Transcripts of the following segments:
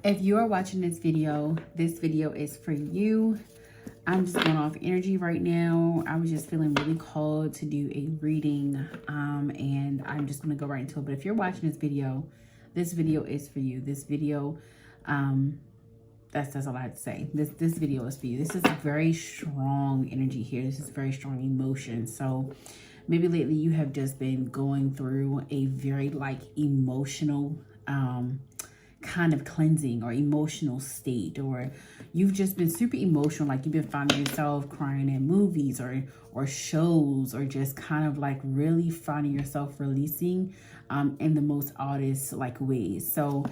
If you are watching this video is for you. I'm just going off energy right now. I was just feeling really called to do a reading, and I'm just going to go right into it. But if you're watching this video is for you. This video, that's all I have to say. This video is for you. This is very strong energy here. This is very strong emotion. So maybe lately you have just been going through a very emotional kind of cleansing or emotional state, or you've just been super emotional, like you've been finding yourself crying in movies or shows, or just kind of like really finding yourself releasing in the most oddest ways. So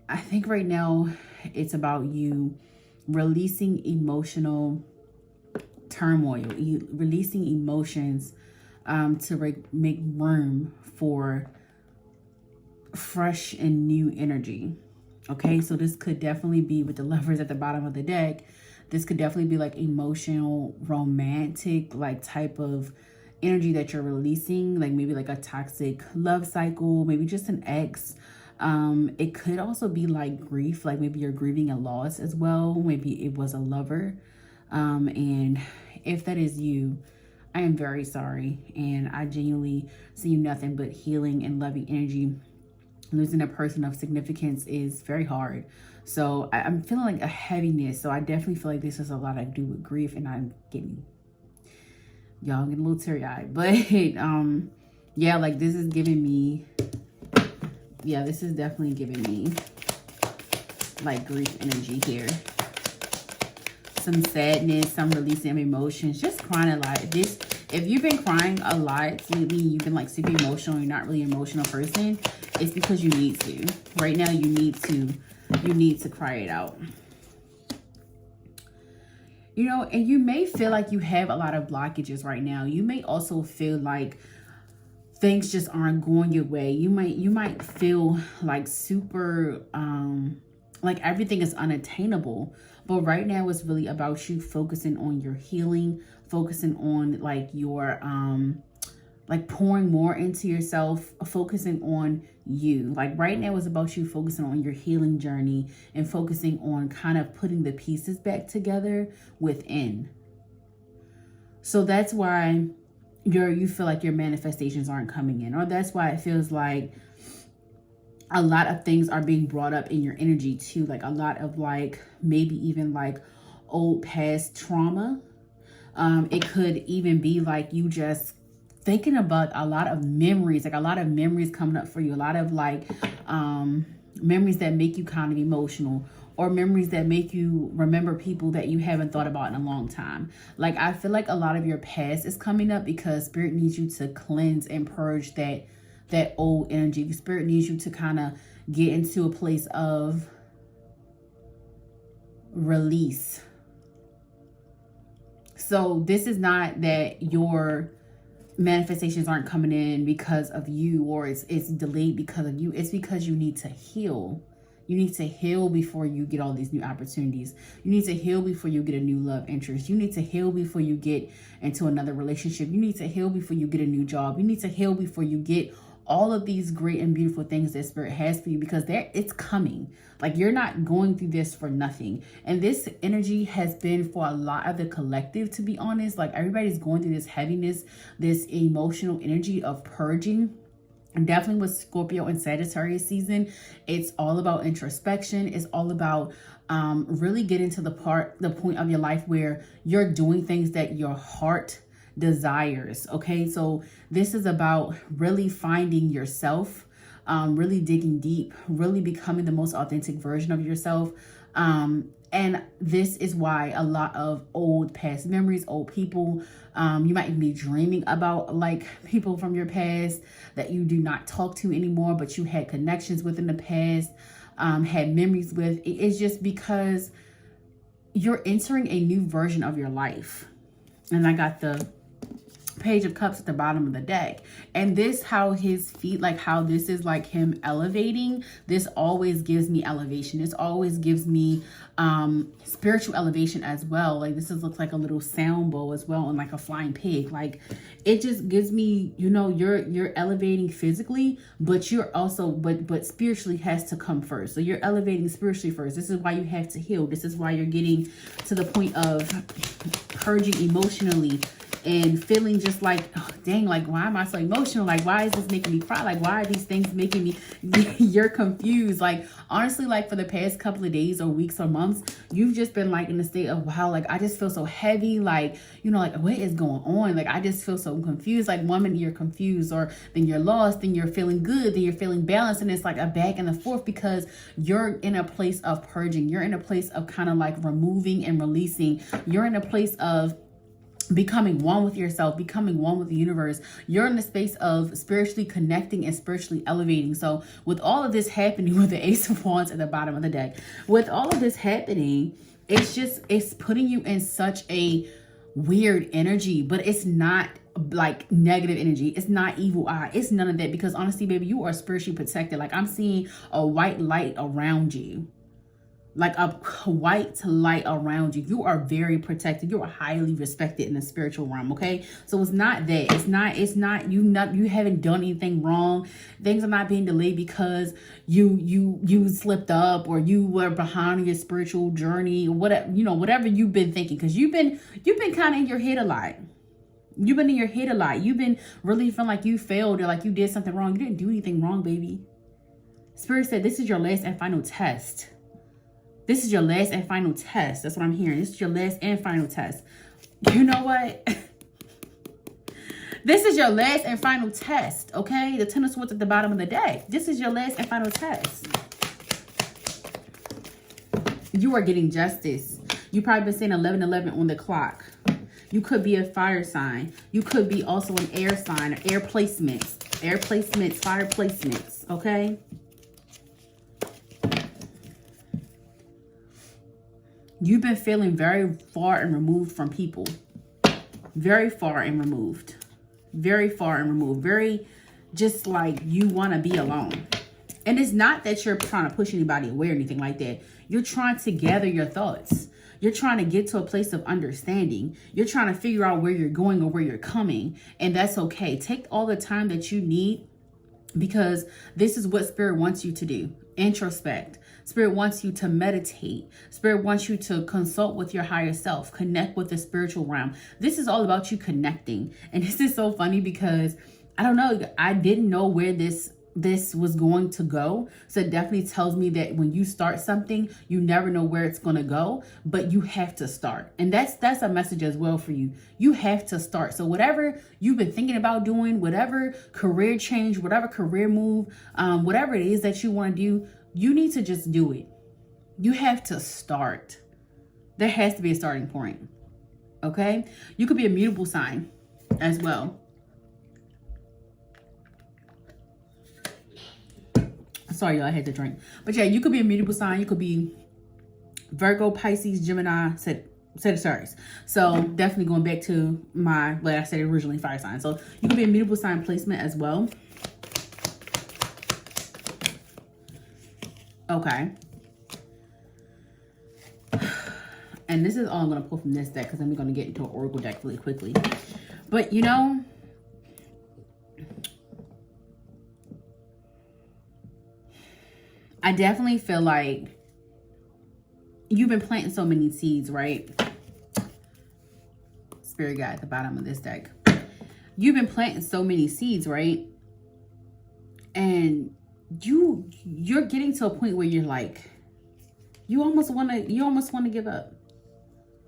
I think right now it's about you releasing emotional turmoil, releasing emotions to make room for fresh and new energy. Okay, so this could definitely be with the Lovers at the bottom of the deck. This could definitely be like emotional, romantic, type of energy that you're releasing, maybe a toxic love cycle, maybe just an ex. It could also be grief, maybe you're grieving a loss as well. Maybe it was a lover. And if that is you, I am very sorry. And I genuinely see nothing but healing and loving energy. Losing a person of significance is very hard. So I'm feeling a heaviness. So I definitely feel like this has a lot to do with grief, and I'm getting, y'all, getting a little teary-eyed. But yeah, this is giving me, yeah, this is definitely giving me grief energy here. Some sadness, some releasing of emotions, just crying a lot. This, if you've been crying a lot lately, you've been super emotional, you're not really an emotional person, it's because you need to. Right now, you need to cry it out. You know, and you may feel like you have a lot of blockages right now. You may also feel like things just aren't going your way. You might feel super everything is unattainable. But right now it's really about you focusing on your healing, focusing on your pouring more into yourself, focusing on you. Right now it's about you focusing on your healing journey and focusing on kind of putting the pieces back together within. So that's why you feel like your manifestations aren't coming in, or that's why it feels like a lot of things are being brought up in your energy too. A lot of maybe even old past trauma. It could even be you just thinking about a lot of memories, a lot of memories coming up for you. A lot of memories that make you kind of emotional, or memories that make you remember people that you haven't thought about in a long time. I feel like a lot of your past is coming up because Spirit needs you to cleanse and purge that old energy. Spirit needs you to kind of get into a place of release. So this is not that your manifestations aren't coming in because of you, or it's delayed because of you. It's because you need to heal. You need to heal before you get all these new opportunities. You need to heal before you get a new love interest. You need to heal before you get into another relationship. You need to heal before you get a new job. You need to heal before you get all of these great and beautiful things that Spirit has for you, because it's coming. You're not going through this for nothing. And this energy has been for a lot of the collective, to be honest. Everybody's going through this heaviness, this emotional energy of purging. And definitely with Scorpio and Sagittarius season, it's all about introspection. It's all about really getting to the point of your life where you're doing things that your heart desires. Okay, so this is about really finding yourself, really digging deep, really becoming the most authentic version of yourself. And this is why a lot of old past memories, old people, you might even be dreaming about people from your past that you do not talk to anymore, but you had connections with in the past, had memories with. It's just because you're entering a new version of your life. And I got the Page of Cups at the bottom of the deck, and this, how his feet, how this is him elevating, this always gives me elevation. This always gives me spiritual elevation as well. Like this looks like a little sound bowl as well, and like a flying pig. Like it just gives me, you know, you're elevating physically, but you're also but spiritually has to come first. So you're elevating spiritually first. This is why you have to heal. This is why you're getting to the point of purging emotionally and feeling just like, oh, dang, like, why am I so emotional? Like, why is this making me cry? Like, why are these things making me, you're confused. Like, honestly, like for the past couple of days or weeks or months, you've just been like in a state of, wow, like, I just feel so heavy. Like, you know, like, what is going on? Like, I just feel so confused. Like, one minute you're confused, or then you're lost, then you're feeling good, then you're feeling balanced. And it's like a back and forth because you're in a place of purging. You're in a place of kind of like removing and releasing. You're in a place of becoming one with yourself, becoming one with the universe. You're in the space of spiritually connecting and spiritually elevating. So with all of this happening, with the Ace of Wands at the bottom of the deck, with all of this happening, it's putting you in such a weird energy, but it's not like negative energy. It's not evil eye. It's none of that, because honestly, baby, you are spiritually protected. Like I'm seeing a white light around you. Like a white light around you. You are very protected. You are highly respected in the spiritual realm. Okay, so it's not that. It's not you haven't done anything wrong. Things are not being delayed because you slipped up, or you were behind your spiritual journey, or whatever, you know, whatever you've been thinking, because you've been kind of in your head a lot. You've been in your head a lot. You've been really feeling like you failed, or like you did something wrong. You didn't do anything wrong, baby. Spirit said this is your last and final test. This is your last and final test. That's what I'm hearing. This is your last and final test. You know what? This is your last and final test, okay? The Ten of Swords at the bottom of the deck. This is your last and final test. You are getting justice. You probably been saying 11:11 on the clock. You could be a fire sign. You could be also an air sign, or air placements. Air placements, fire placements, okay? You've been feeling very far and removed from people. Very far and removed. Very far and removed. Very just like you want to be alone. And it's not that you're trying to push anybody away or anything like that. You're trying to gather your thoughts. You're trying to get to a place of understanding. You're trying to figure out where you're going or where you're coming. And that's okay. Take all the time that you need, because this is what Spirit wants you to do. Introspect. Spirit wants you to meditate. Spirit wants you to consult with your higher self, connect with the spiritual realm. This is all about you connecting. And this is so funny because I don't know, I didn't know where this was going to go. So it definitely tells me that when you start something, you never know where it's going to go, but you have to start. And that's a message as well for you. You have to start. So whatever you've been thinking about doing, whatever career change, whatever career move, whatever it is that you want to do, you need to just do it. You have to start. There has to be a starting point. Okay? You could be a mutable sign as well. Sorry, y'all, I had to drink. But yeah, you could be a mutable sign. You could be Virgo, Pisces, Gemini, Sagittarius. So definitely going back to what I said originally, fire sign. So you could be a mutable sign placement as well. Okay. And this is all I'm going to pull from this deck, because then we're going to get into an oracle deck really quickly. But, you know, I definitely feel like you've been planting so many seeds, right? Spirit guide at the bottom of this deck. You've been planting so many seeds, right? And you're getting to a point where you're like, you almost want to give up.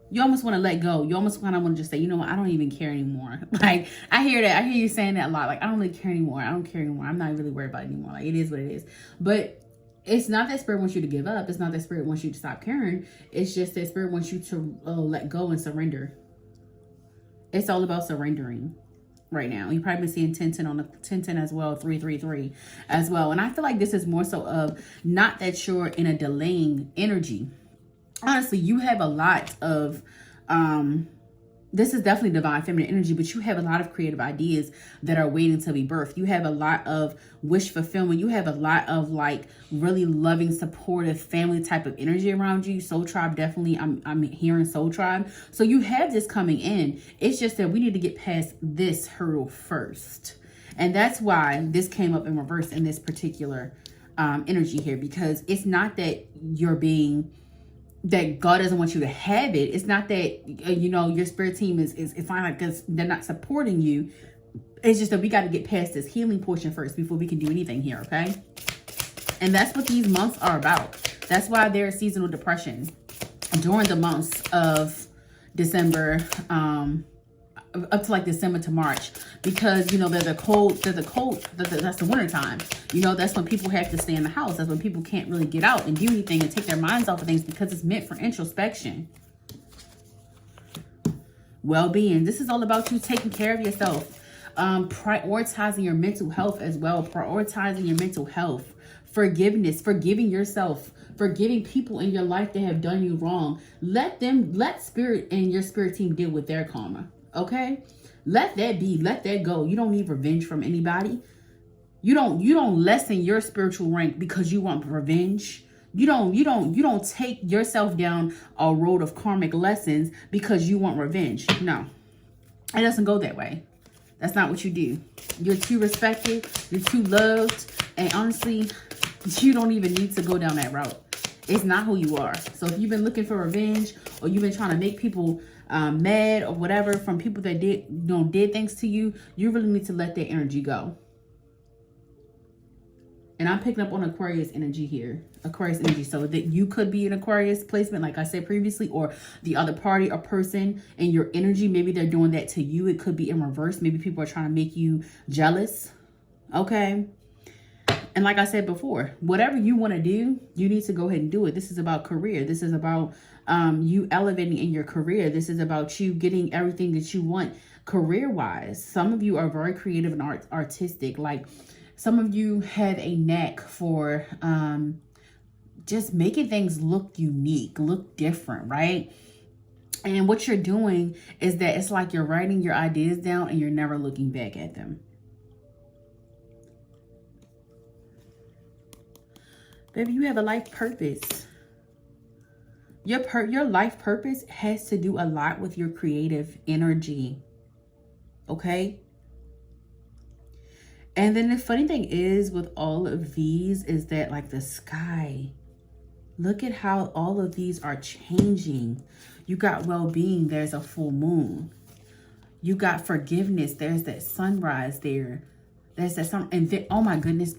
You almost want to let go. You almost kind of want to just say, you know what, I don't even care anymore. Like, I hear that. I hear you saying that a lot. Like, I don't really care anymore. I don't care anymore. I'm not really worried about it anymore. Like, it is what it is. But it's not that Spirit wants you to give up. It's not that Spirit wants you to stop caring. It's just that Spirit wants you to let go and surrender. It's all about surrendering right now. You probably been seeing 1010 on the 1010 as well, 333 as well. And I feel like this is more so of not that you're in a delaying energy. Honestly, you have a lot of this is definitely divine feminine energy, but you have a lot of creative ideas that are waiting to be birthed. You have a lot of wish fulfillment. You have a lot of like really loving, supportive family type of energy around you. Soul tribe, definitely. I'm hearing soul tribe. So you have this coming in. It's just that we need to get past this hurdle first. And that's why this came up in reverse in this particular energy here, because it's not that you're being, that God doesn't want you to have it. It's not that, you know, your spirit team is fine, like this, they're not supporting you. It's just that we got to get past this healing portion first before we can do anything here, okay? And that's what these months are about. That's why there's seasonal depression during the months of December, up to like December to March, because, you know, that's the winter time. You know, that's when people have to stay in the house. That's when people can't really get out and do anything and take their minds off of things, because it's meant for introspection. Well-being. This is all about you taking care of yourself. Prioritizing your mental health as well. Prioritizing your mental health. Forgiveness. Forgiving yourself. Forgiving people in your life that have done you wrong. Let spirit and your spirit team deal with their karma. Okay? Let that be. Let that go. You don't need revenge from anybody. You don't lessen your spiritual rank because you want revenge. You don't take yourself down a road of karmic lessons because you want revenge. No. It doesn't go that way. That's not what you do. You're too respected. You're too loved. And honestly, you don't even need to go down that route. It's not who you are. So if you've been looking for revenge, or you've been trying to make people mad or whatever from people that did things to you, you really need to let that energy go. And I'm picking up on Aquarius energy here. Aquarius energy. So that you could be an Aquarius placement, like I said previously, or the other party or person and your energy. Maybe they're doing that to you. It could be in reverse. Maybe people are trying to make you jealous. Okay. And like I said before, whatever you want to do, you need to go ahead and do it. This is about career. This is about you elevating in your career. This is about you getting everything that you want career-wise. Some of you are very creative and artistic. Like, some of you have a knack for just making things look unique, look different, right? And what you're doing is that it's like you're writing your ideas down and you're never looking back at them. Baby, you have a life purpose. Your life purpose has to do a lot with your creative energy. Okay? And then the funny thing is with all of these is that, like, the sky, look at how all of these are changing. You got well-being, there's a full moon. You got forgiveness, there's that sunrise there. There's that sun, and then, oh my goodness,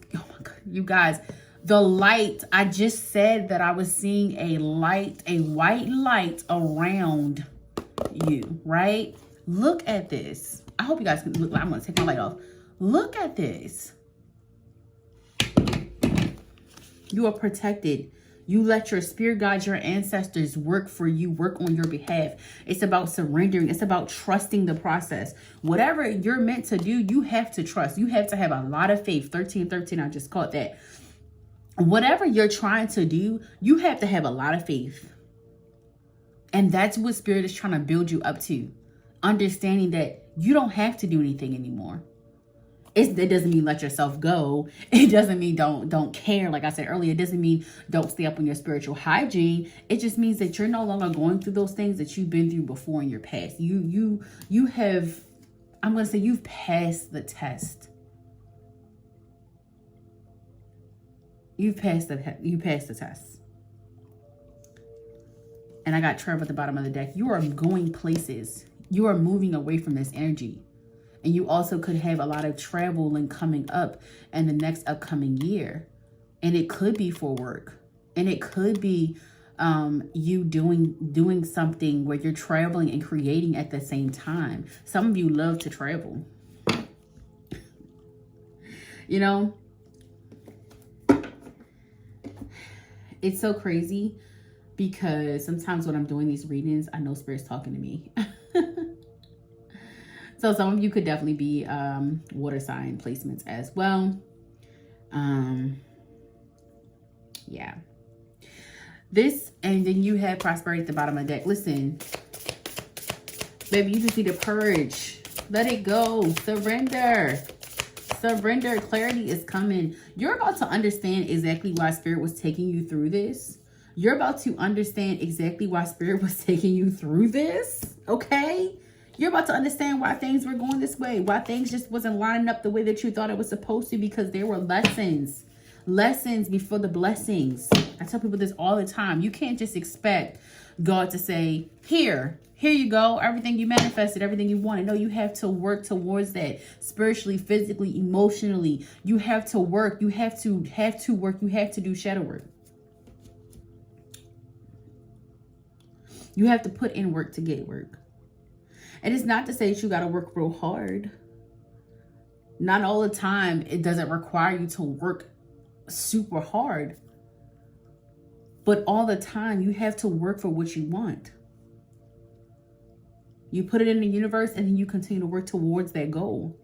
you guys, the light, I just said that I was seeing a light, a white light around you, right? Look at this. I hope you guys can look. I'm going to take my light off. Look at this. You are protected. You let your spirit guides, your ancestors work for you, work on your behalf. It's about surrendering. It's about trusting the process. Whatever you're meant to do, you have to trust. You have to have a lot of faith. 1313, I just caught that. Whatever you're trying to do, you have to have a lot of faith. And that's what spirit is trying to build you up to. Understanding that you don't have to do anything anymore. It doesn't mean let yourself go. It doesn't mean don't care. Like I said earlier, it doesn't mean don't stay up on your spiritual hygiene. It just means that you're no longer going through those things that you've been through before in your past. You have, I'm going to say, you've passed the test. You passed the test. And I got travel at the bottom of the deck. You are going places. You are moving away from this energy. And you also could have a lot of traveling coming up in the next upcoming year. And it could be for work. And it could be you doing something where you're traveling and creating at the same time. Some of you love to travel. You know, it's so crazy because sometimes when I'm doing these readings, I know Spirit's talking to me. So some of you could definitely be water sign placements as well. Yeah. This, and then you have prosperity at the bottom of the deck. Listen, Baby, you just need to purge. Let it go. Surrender. Surrender. Clarity is coming. You're about to understand exactly why Spirit was taking you through this. You're about to understand exactly why Spirit was taking you through this. Okay? You're about to understand why things were going this way. Why things just wasn't lining up the way that you thought it was supposed to, because there were lessons. Lessons before the blessings. I tell people this all the time. You can't just expect God to say, here you go. Everything you manifested, everything you wanted. No, you have to work towards that spiritually, physically, emotionally. You have to work. You have to work. You have to do shadow work. You have to put in work to get work. And it's not to say that you got to work real hard. Not all the time. It doesn't require you to work super hard. But all the time, you have to work for what you want. You put it in the universe and then you continue to work towards that goal.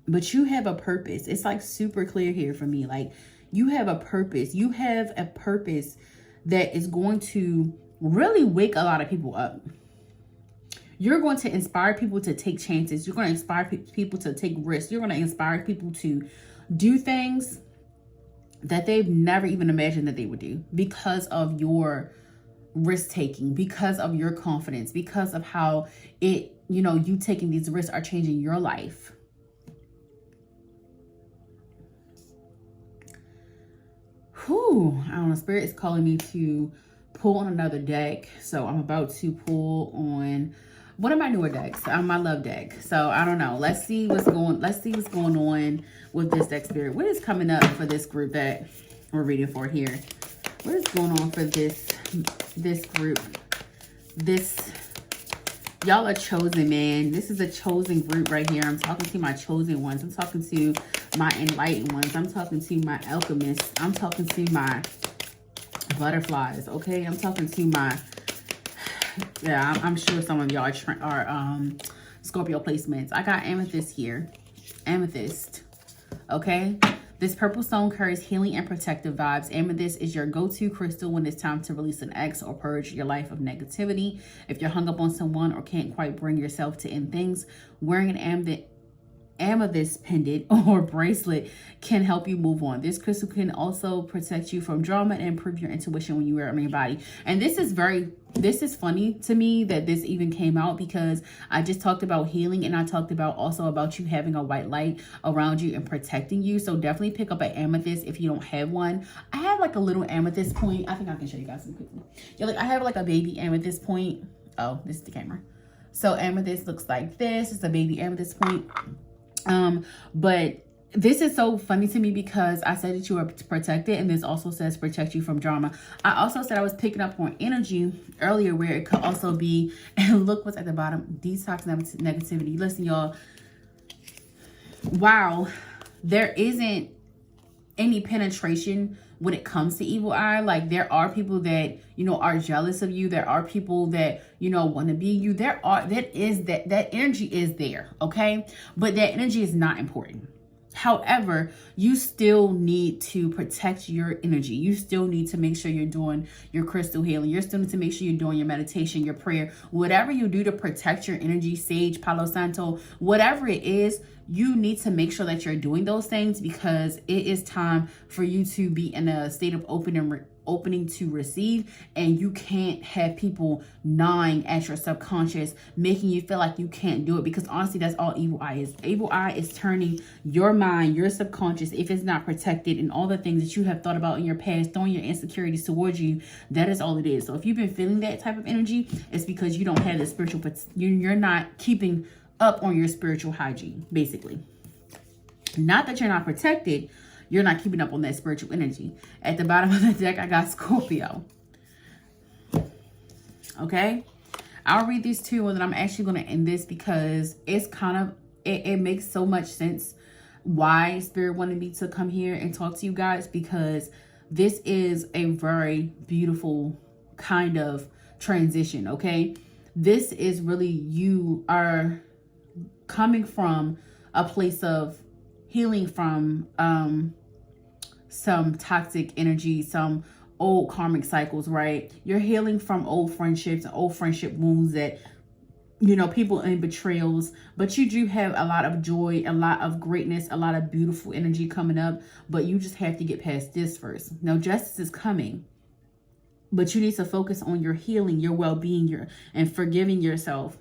But you have a purpose. It's like super clear here for me. Like, you have a purpose. You have a purpose that is going to really wake a lot of people up. You're going to inspire people to take chances. You're going to inspire people to take risks. You're going to inspire people to do things that they've never even imagined that they would do, because of your risk taking, because of your confidence, because of how you taking these risks are changing your life. Whew, I don't know. Spirit is calling me to pull on another deck. So I'm about to pull on one of my newer decks, my love deck. So I don't know. Let's see what's going on with this deck, Spirit. What is coming up for this group that we're reading for here? What is going on for this group? Y'all are chosen, man. This is a chosen group right here. I'm talking to my chosen ones. I'm talking to my enlightened ones. I'm talking to my alchemists. I'm talking to my butterflies. Okay, I'm talking to my I'm sure some of y'all are Scorpio placements. I got amethyst here. Amethyst. Okay. This purple stone carries healing and protective vibes. Amethyst is your go-to crystal when it's time to release an ex or purge your life of negativity. If you're hung up on someone or can't quite bring yourself to end things, wearing an amethyst pendant or bracelet can help you move on. This crystal can also protect you from drama and improve your intuition when you wear it on your body. And this is funny to me that this even came out, because I just talked about healing, and I talked about also about you having a white light around you and protecting you. So definitely pick up an amethyst if you don't have one. I have like a little amethyst point. I think I can show you guys some quickly. Yeah, like I have like a baby amethyst point. Oh, this is the camera. So amethyst looks like this. It's a baby amethyst point. But this is so funny to me because I said that you are protected, and this also says protect you from drama. I also said I was picking up on energy earlier where it could also be, and look what's at the bottom, detox negativity. Listen, y'all, wow, there isn't any penetration when it comes to evil eye. Like, there are people that, are jealous of you. There are people that, want to be you. That energy is there. Okay. But that energy is not important. However, you still need to protect your energy. You still need to make sure you're doing your crystal healing. You still need to make sure you're doing your meditation, your prayer, whatever you do to protect your energy, sage, Palo Santo, whatever it is, you need to make sure that you're doing those things, because it is time for you to be in a state of opening to receive. And you can't have people gnawing at your subconscious, making you feel like you can't do it, because honestly, that's all evil eye is. Evil eye is turning your mind, your subconscious, if it's not protected, and all the things that you have thought about in your past, throwing your insecurities towards you. That is all it is. So if you've been feeling that type of energy, it's because you don't have the spiritual, you're not keeping up on your spiritual hygiene, basically. Not that you're not protected, you're not keeping up on that spiritual energy. At the bottom of the deck, I got Scorpio. Okay, I'll read these two, and then I'm actually going to end this because it's kind of, it makes so much sense why Spirit wanted me to come here and talk to you guys, because this is a very beautiful kind of transition. Okay, this is really, you are coming from a place of healing from some toxic energy, some old karmic cycles, right? You're healing from old friendships and old friendship wounds that you know, people in betrayals, but you do have a lot of joy, a lot of greatness, a lot of beautiful energy coming up, but you just have to get past this first. Now, justice is coming, but you need to focus on your healing, your well-being, and forgiving yourself.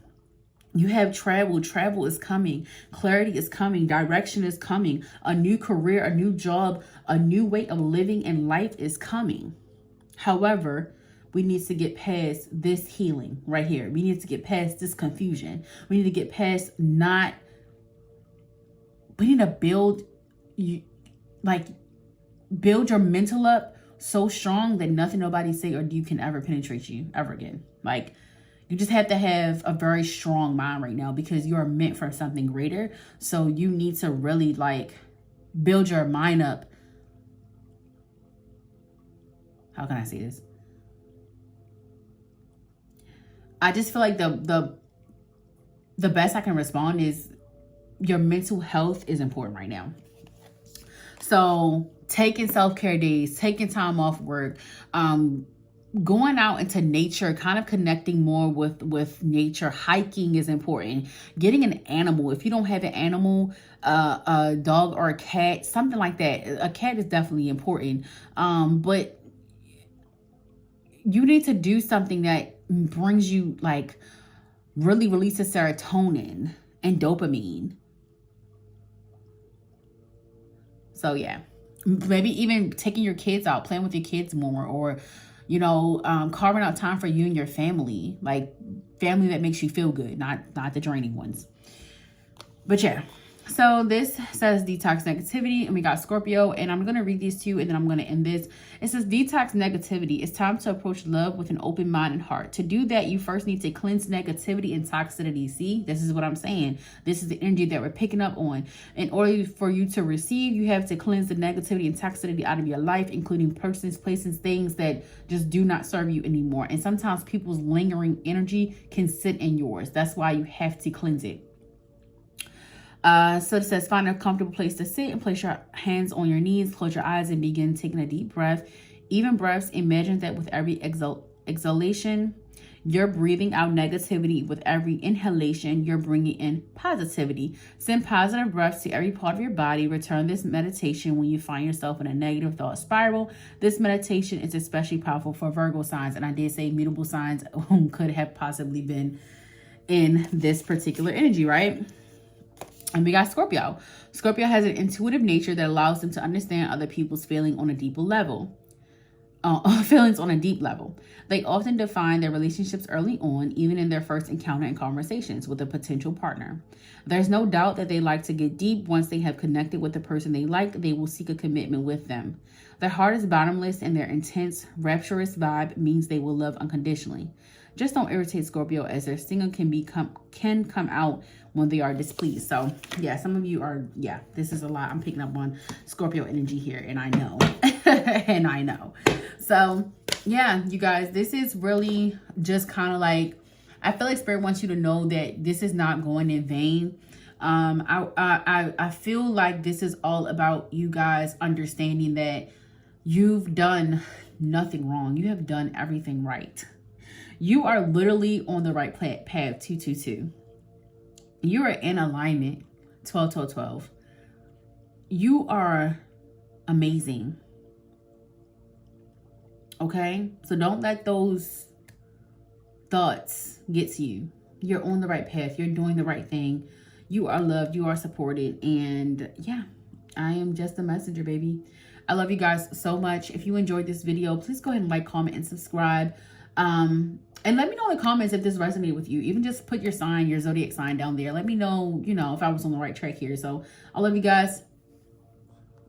You have travel. Travel is coming. Clarity is coming. Direction is coming. A new career, a new job, a new way of living and life is coming. However, we need to get past this healing right here. We need to get past this confusion. We need to get past we need to build your mental up so strong that nothing nobody say or do can ever penetrate you ever again. Like, you just have to have a very strong mind right now because you are meant for something greater. So you need to really build your mind up. How can I say this? I just feel like the best I can respond is your mental health is important right now. So taking self-care days, taking time off work, going out into nature, kind of connecting more with nature. Hiking is important. Getting an animal. If you don't have an animal, a dog or a cat, something like that. A cat is definitely important. But you need to do something that brings you really releases serotonin and dopamine. So yeah, maybe even taking your kids out, playing with your kids more, or carving out time for you and your family, family that makes you feel good, not the draining ones. But yeah, so this says detox negativity, and we got Scorpio, and I'm going to read these two and then I'm going to end this. It says detox negativity. It's time to approach love with an open mind and heart. To do that, you first need to cleanse negativity and toxicity. See, this is what I'm saying. This is the energy that we're picking up on. In order for you to receive, you have to cleanse the negativity and toxicity out of your life, including persons, places, things that just do not serve you anymore. And sometimes people's lingering energy can sit in yours. That's why you have to cleanse it. So it says, find a comfortable place to sit and place your hands on your knees, close your eyes and begin taking a deep breath. Even breaths, imagine that with every exhalation, you're breathing out negativity. With every inhalation, you're bringing in positivity. Send positive breaths to every part of your body. Return this meditation when you find yourself in a negative thought spiral. This meditation is especially powerful for Virgo signs. And I did say mutable signs could have possibly been in this particular energy, right? And we got Scorpio. Scorpio has an intuitive nature that allows them to understand other people's feelings on a deeper level. Feelings on a deep level. They often define their relationships early on, even in their first encounter and conversations with a potential partner. There's no doubt that they like to get deep. Once they have connected with the person they like, they will seek a commitment with them. Their heart is bottomless, and their intense, rapturous vibe means they will love unconditionally. Just don't irritate Scorpio, as their stinger can come out when they are displeased. So yeah, some of you are, this is a lot. I'm picking up on Scorpio energy here, and I know. And I know. So yeah, you guys, this is really just kind of I feel like Spirit wants you to know that this is not going in vain. I feel like this is all about you guys understanding that you've done nothing wrong. You have done everything right. You are literally on the right path, 222. You are in alignment, 12, 12, 12. You are amazing. Okay? So don't let those thoughts get to you. You're on the right path. You're doing the right thing. You are loved. You are supported. And yeah, I am just a messenger, baby. I love you guys so much. If you enjoyed this video, please go ahead and like, comment, and subscribe. And let me know in the comments if this resonated with you. Even just put your sign, your zodiac sign down there. Let me know, if I was on the right track here. So I love you guys.